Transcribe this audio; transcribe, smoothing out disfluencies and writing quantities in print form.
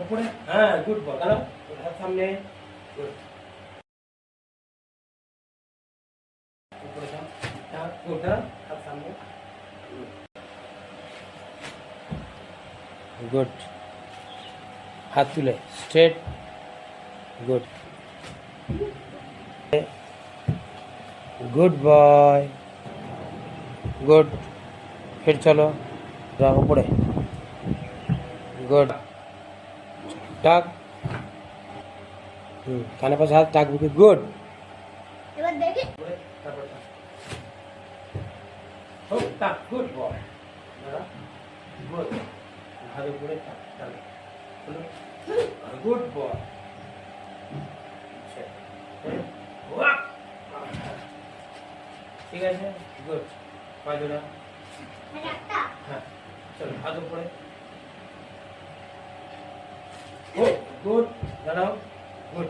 উপরে, হ্যাঁ good boy, দাঁড়াও হাত সামনে, গুড, উপরে যাও, গুড, দাঁড়াও হাত সামনে, গুড, হাত তুলে straight, good, good boy, good, फिर चलो जाओ ऊपर, गुड, टाक, खाने पास हाथ टाक बुके, गुड, এবার দেখি टाक, गुड बॉय, गुड, हाथ ऊपर टाक, टाक, गुड बॉय, ঠিক আছে, গুড, পা জোড়া, একটা হ্যাঁ চলো হাত উপরে, গুড, গুড, দাঁড়াও, গুড,